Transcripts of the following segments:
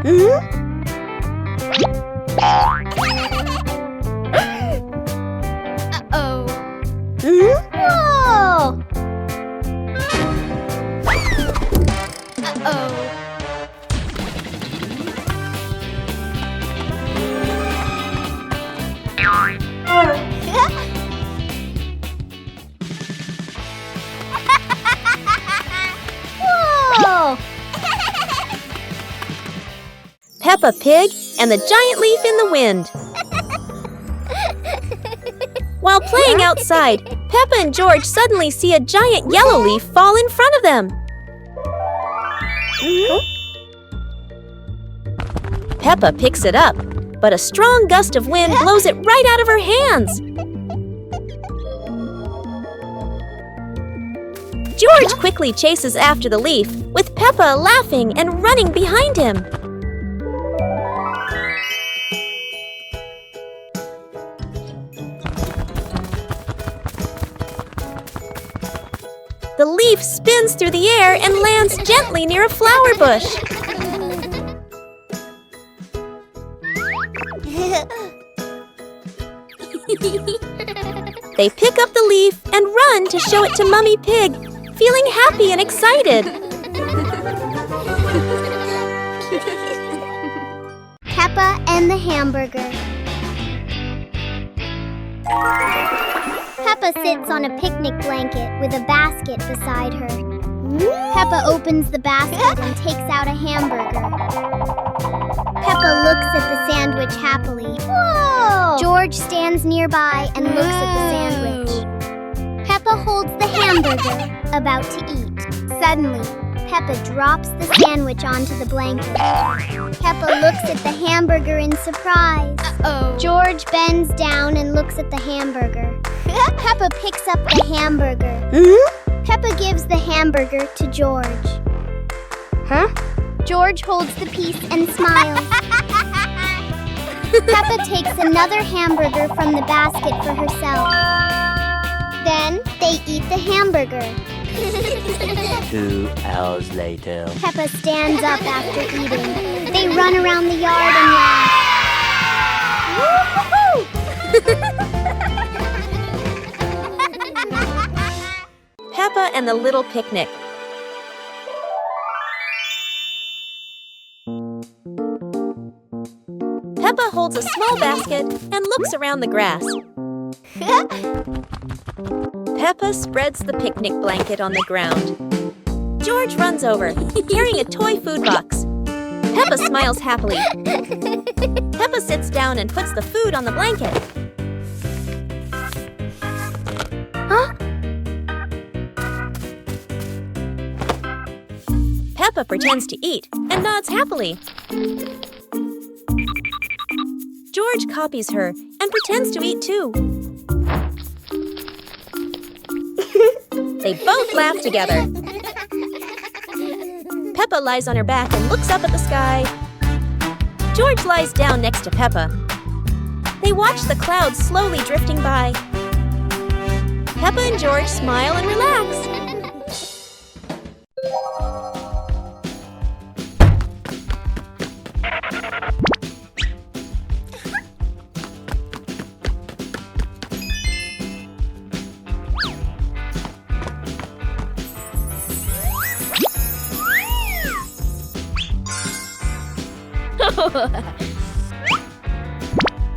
Uh-oh. Whoa! Uh-oh. Whoa! Peppa Pig and the giant leaf in the wind. While playing outside, Peppa and George suddenly see a giant yellow leaf fall in front of them. Peppa picks it up, but a strong gust of wind blows it right out of her hands. George quickly chases after the leaf, with Peppa laughing and running behind him. The leaf spins through the air and lands gently near a flower bush. They pick up the leaf and run to show it to Mummy Pig, feeling happy and excited. Peppa and the hamburger. Peppa sits on a picnic blanket with a basket beside her. Peppa opens the basket and takes out a hamburger. Peppa looks at the sandwich happily. Whoa! George stands nearby and looks at the sandwich. Peppa holds the hamburger, about to eat. Suddenly, Peppa drops the sandwich onto the blanket. Peppa looks at the hamburger in surprise. Uh-oh. George bends down and looks at the hamburger. Peppa picks up the hamburger. Peppa gives the hamburger to George. Huh? George holds the piece and smiles. Peppa takes another hamburger from the basket for herself. Then they eat the hamburger. 2 hours later. Peppa stands up after eating. They run around the yard and laugh. Peppa and the Little Picnic. Peppa holds a small basket and looks around the grass. Peppa spreads the picnic blanket on the ground. George runs over, carrying a toy food box. Peppa smiles happily. Peppa sits down and puts the food on the blanket. Huh? Peppa pretends to eat and nods happily. George copies her and pretends to eat too. They both laugh together. Peppa lies on her back and looks up at the sky. George lies down next to Peppa. They watch the clouds slowly drifting by. Peppa and George smile and relax.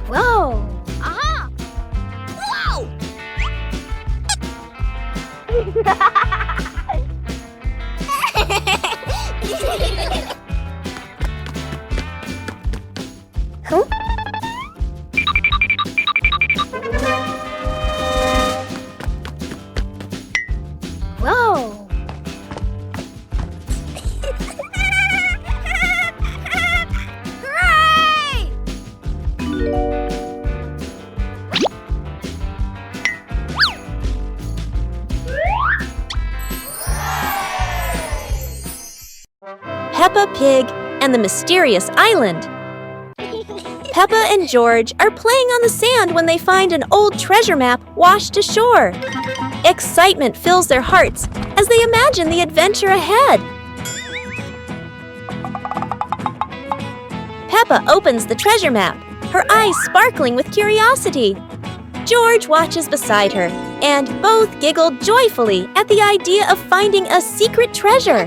Whoa! Aha! Whoa! Huh? Whoa! Hooray! Peppa Pig and the Mysterious Island. Peppa and George are playing on the sand when they find an old treasure map washed ashore. Excitement fills their hearts as they imagine the adventure ahead. Peppa opens the treasure map, her eyes sparkling with curiosity. George watches beside her, and both giggle joyfully at the idea of finding a secret treasure.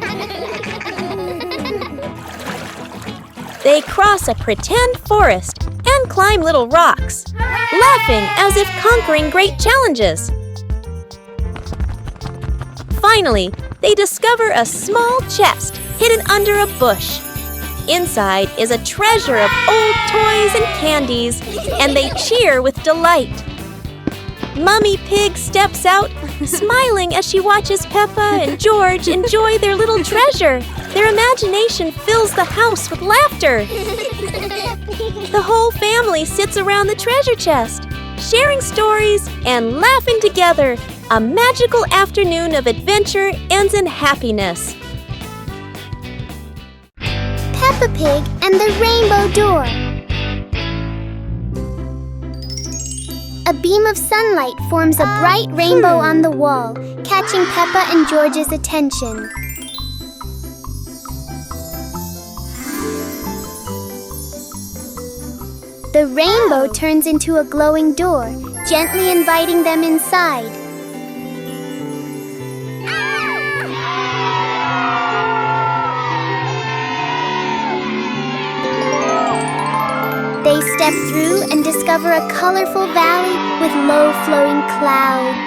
They cross a pretend forest and climb little rocks, laughing as if conquering great challenges. Finally, they discover a small chest hidden under a bush. Inside is a treasure of old toys and candies, and they cheer with delight. Mummy Pig steps out, smiling as she watches Peppa and George enjoy their little treasure. Their imagination fills the house with laughter. The whole family sits around the treasure chest, sharing stories and laughing together. A magical afternoon of adventure ends in happiness. Peppa Pig and the Rainbow Door. A beam of sunlight forms a bright rainbow on the wall, catching Peppa and George's attention. The rainbow turns into a glowing door, gently inviting them inside. They step through and discover a colorful valley with low-flowing clouds.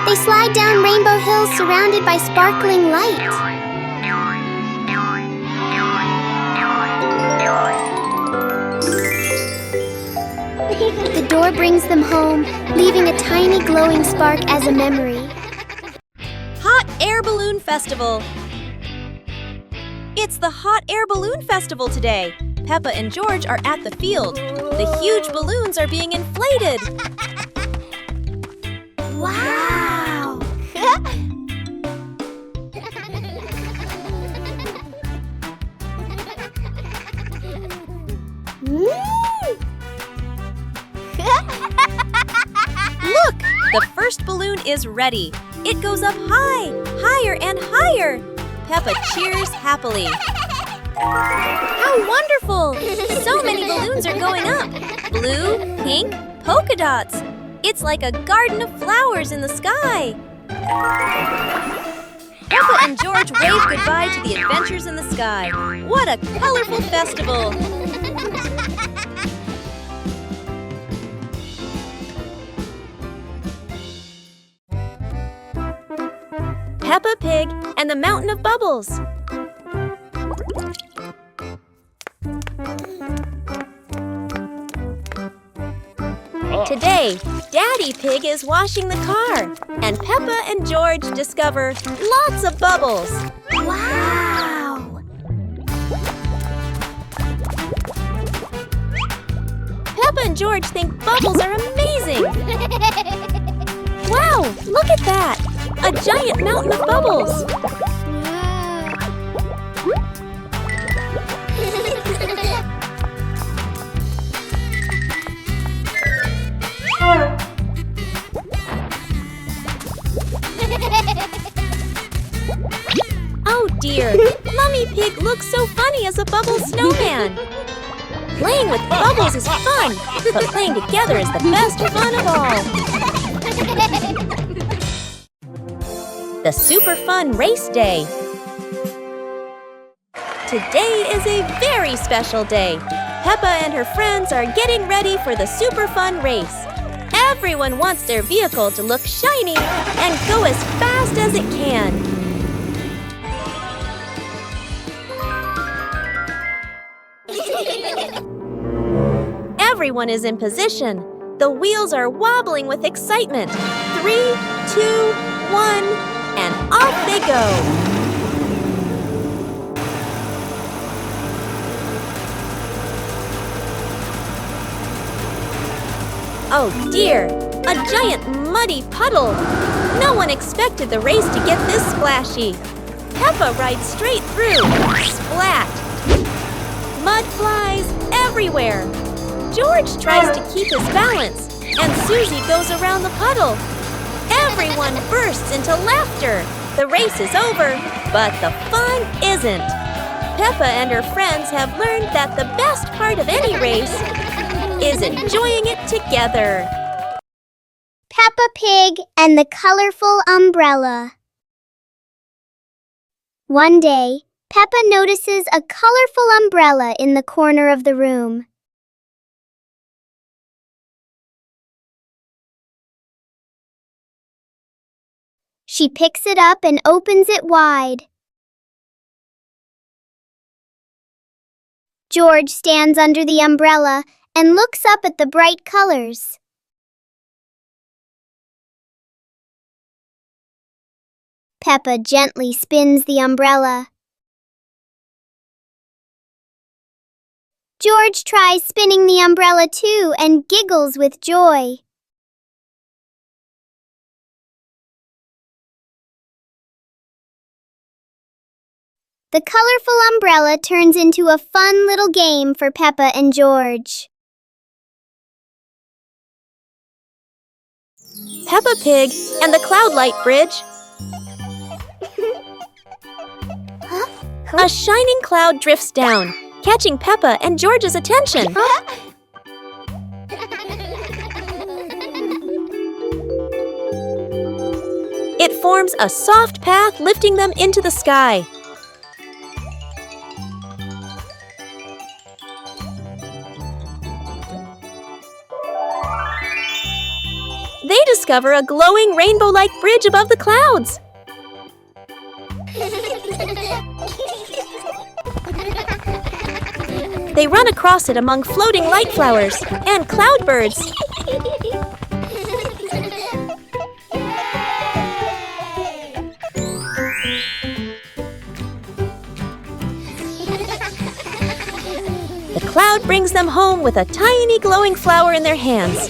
They slide down Rainbow Hill surrounded by sparkling light. The door brings them home, leaving a tiny glowing spark as a memory. Hot Air Balloon Festival. It's the Hot Air Balloon Festival today. Peppa and George are at the field. The huge balloons are being inflated. Wow! Look! The first balloon is ready. It goes up high, higher and higher. Peppa cheers happily. How wonderful! So many balloons are going up. Blue, pink, polka dots. It's like a garden of flowers in the sky. Peppa and George wave goodbye to the adventures in the sky. What a colorful festival! Peppa Pig and the Mountain of Bubbles. Today, Daddy Pig is washing the car, and Peppa and George discover lots of bubbles. Wow! Peppa and George think bubbles are amazing. Wow, look at that! A giant mountain of bubbles. Oh dear, Mummy Pig looks so funny as a bubble snowman. Playing with bubbles is fun, but playing together is the best fun of all. The Super Fun Race Day. Today is a very special day. Peppa and her friends are getting ready for the Super Fun Race. Everyone wants their vehicle to look shiny and go as fast as it can. Everyone is in position. The wheels are wobbling with excitement. 3, 2, 1, and off they go. Oh dear, a giant muddy puddle. No one expected the race to get this splashy. Peppa rides straight through. Splat! Mud flies everywhere. George tries to keep his balance, and Susie goes around the puddle. Everyone bursts into laughter. The race is over, but the fun isn't. Peppa and her friends have learned that the best part of any race is enjoying it together. Peppa Pig and the colorful umbrella. One day, Peppa notices a colorful umbrella in the corner of the room. She picks it up and opens it wide. George stands under the umbrella and looks up at the bright colors. Peppa gently spins the umbrella. George tries spinning the umbrella too and giggles with joy. The colorful umbrella turns into a fun little game for Peppa and George. Peppa Pig and the Cloud Light Bridge. A shining cloud drifts down, catching Peppa and George's attention. It forms a soft path lifting them into the sky. They discover a glowing rainbow-like bridge above the clouds. They run across it among floating light flowers and cloudbirds. The cloud brings them home with a tiny glowing flower in their hands.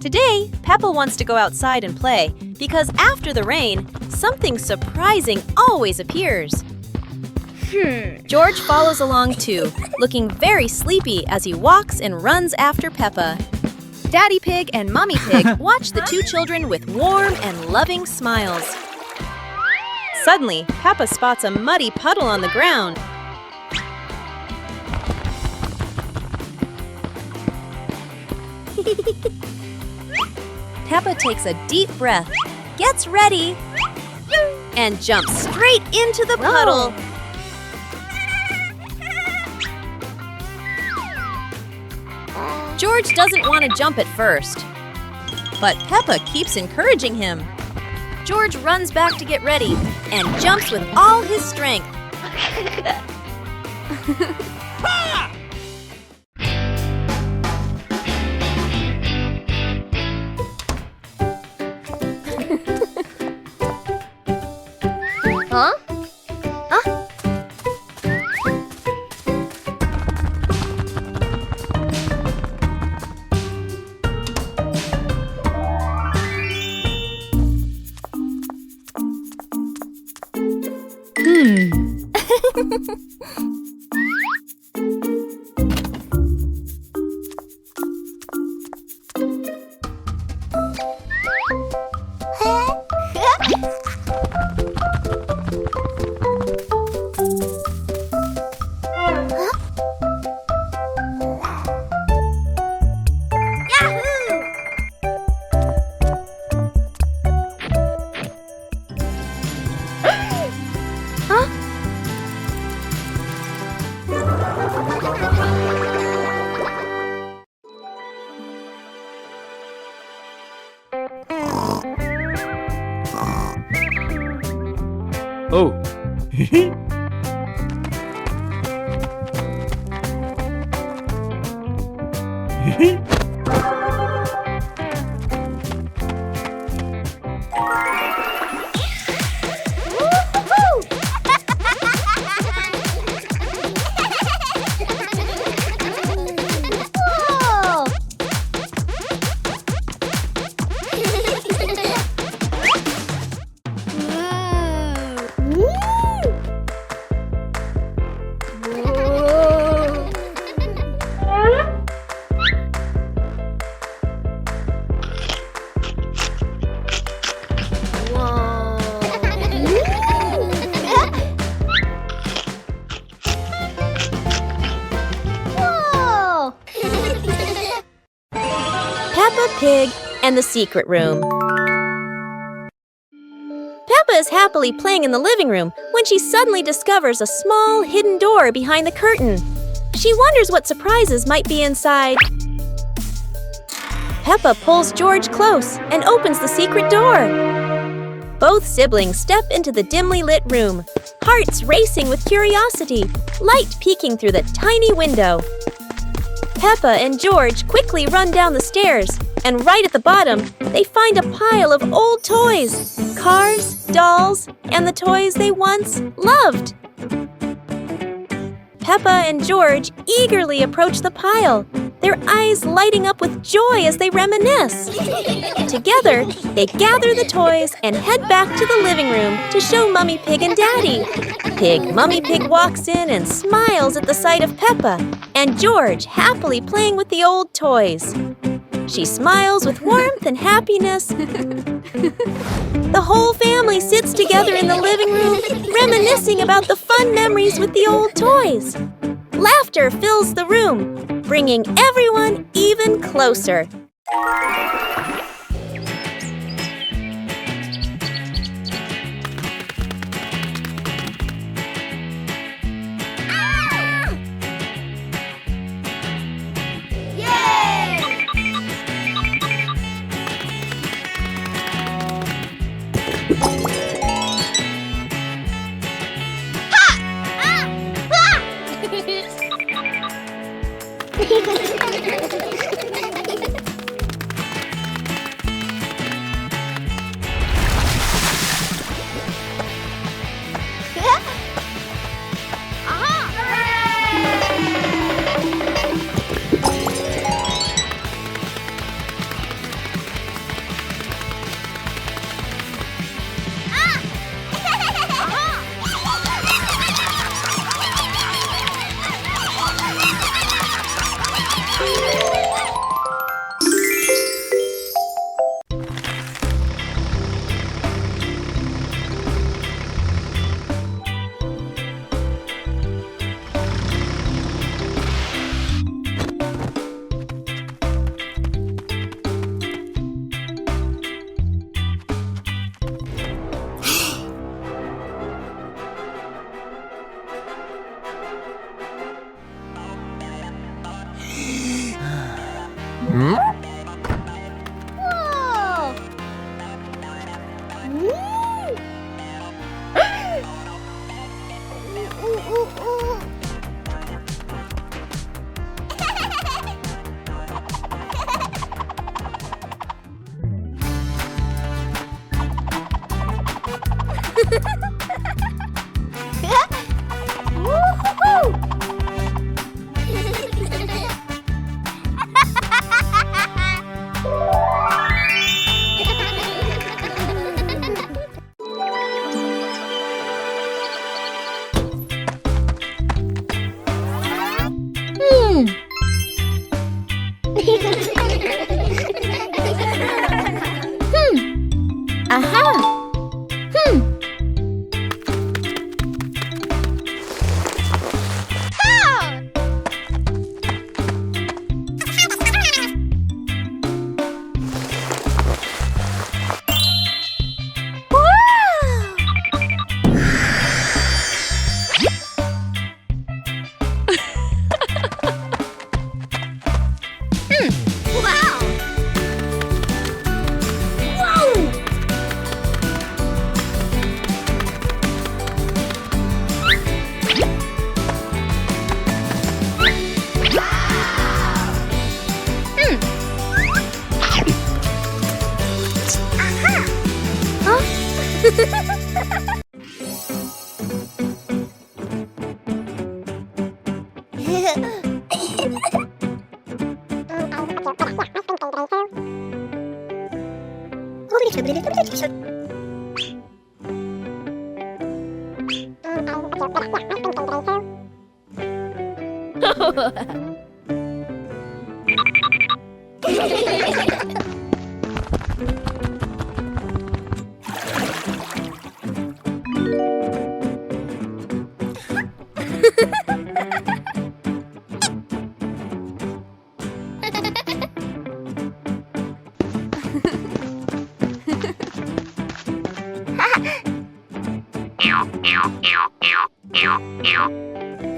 Today, Peppa wants to go outside and play because after the rain, something surprising always appears. George follows along too, looking very sleepy as he walks and runs after Peppa. Daddy Pig and Mommy Pig watch the two children with warm and loving smiles. Suddenly, Peppa spots a muddy puddle on the ground. Peppa takes a deep breath, gets ready, and jumps straight into the puddle. George doesn't want to jump at first, but Peppa keeps encouraging him. George runs back to get ready and jumps with all his strength. Huh? Peppa Pig and the Secret Room. Peppa is happily playing in the living room when she suddenly discovers a small hidden door behind the curtain. She wonders what surprises might be inside. Peppa pulls George close and opens the secret door. Both siblings step into the dimly lit room, hearts racing with curiosity, light peeking through the tiny window. Peppa and George quickly run down the stairs, and right at the bottom, they find a pile of old toys, cars, dolls, and the toys they once loved. Peppa and George eagerly approach the pile, their eyes lighting up with joy as they reminisce. Together, they gather the toys and head back to the living room to show Mummy Pig and Daddy. Mummy Pig walks in and smiles at the sight of Peppa and George happily playing with the old toys. She smiles with warmth and happiness. The whole family sits together in the living room, reminiscing about the fun memories with the old toys. Laughter fills the room, bringing everyone even closer.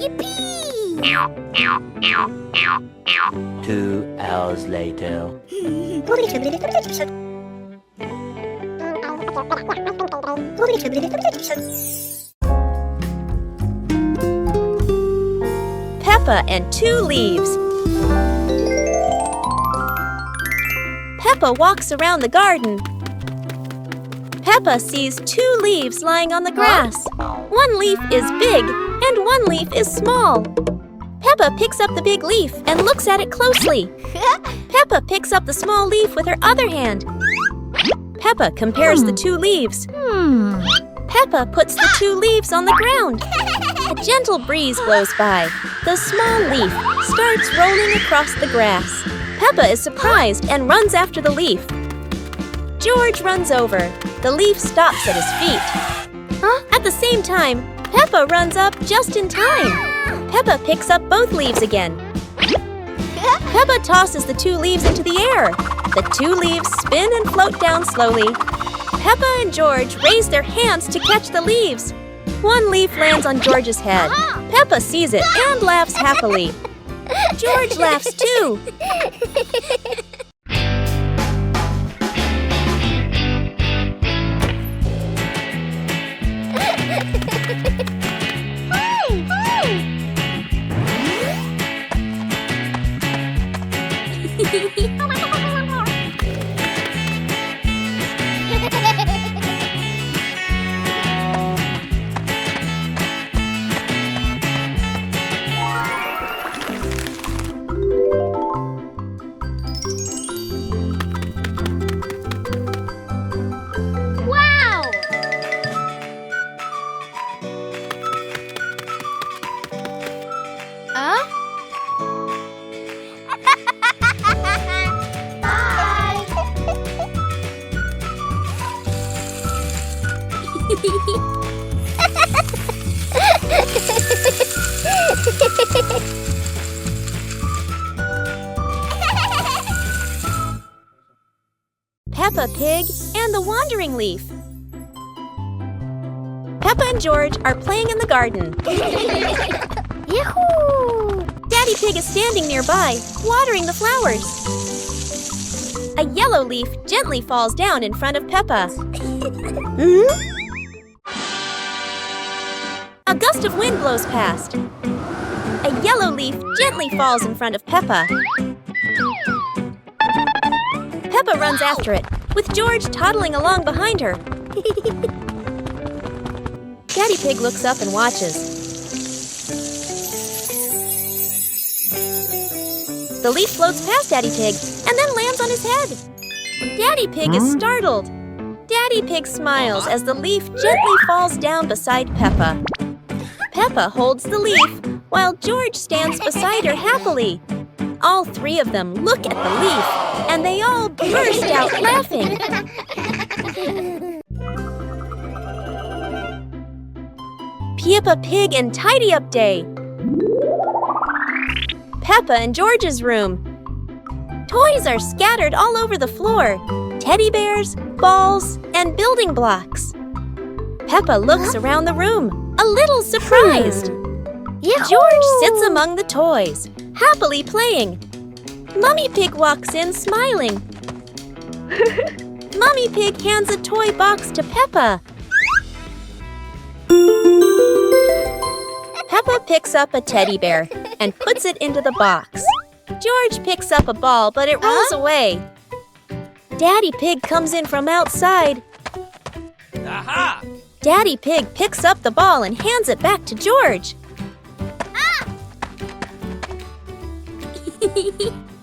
Yippee! 2 hours later. Peppa and 2 leaves. Peppa walks around the garden. Peppa sees 2 leaves lying on the grass. One leaf is big and one leaf is small. Peppa picks up the big leaf and looks at it closely. Peppa picks up the small leaf with her other hand. Peppa compares the 2 leaves. Peppa puts the 2 leaves on the ground. A gentle breeze blows by. The small leaf starts rolling across the grass. Peppa is surprised and runs after the leaf. George runs over. The leaf stops at his feet. At the same time, Peppa runs up just in time. Peppa picks up both leaves again. Peppa tosses the 2 leaves into the air. The 2 leaves spin and float down slowly. Peppa and George raise their hands to catch the leaves. One leaf lands on George's head. Peppa sees it and laughs happily. George laughs too. Peppa Pig and the Wandering Leaf. Peppa and George are playing in the garden. Yahoo! Daddy Pig is standing nearby, watering the flowers. A yellow leaf gently falls down in front of Peppa. A gust of wind blows past. A yellow leaf gently falls in front of Peppa. Peppa runs after it, with George toddling along behind her. Daddy Pig looks up and watches. The leaf floats past Daddy Pig and then lands on his head. Daddy Pig is startled. Daddy Pig smiles as the leaf gently falls down beside Peppa. Peppa holds the leaf while George stands beside her happily. All 3 of them look at the leaf and they all burst out laughing. Peppa Pig and Tidy Up Day. Peppa and George's room. Toys are scattered all over the floor. Teddy bears, balls, and building blocks. Peppa looks around the room, a little surprised. George sits among the toys, happily playing. Mummy Pig walks in smiling. Mummy Pig hands a toy box to Peppa. Peppa picks up a teddy bear and puts it into the box. George picks up a ball, but it rolls away. Daddy Pig comes in from outside. Aha! Daddy Pig picks up the ball and hands it back to George.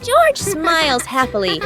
George smiles happily.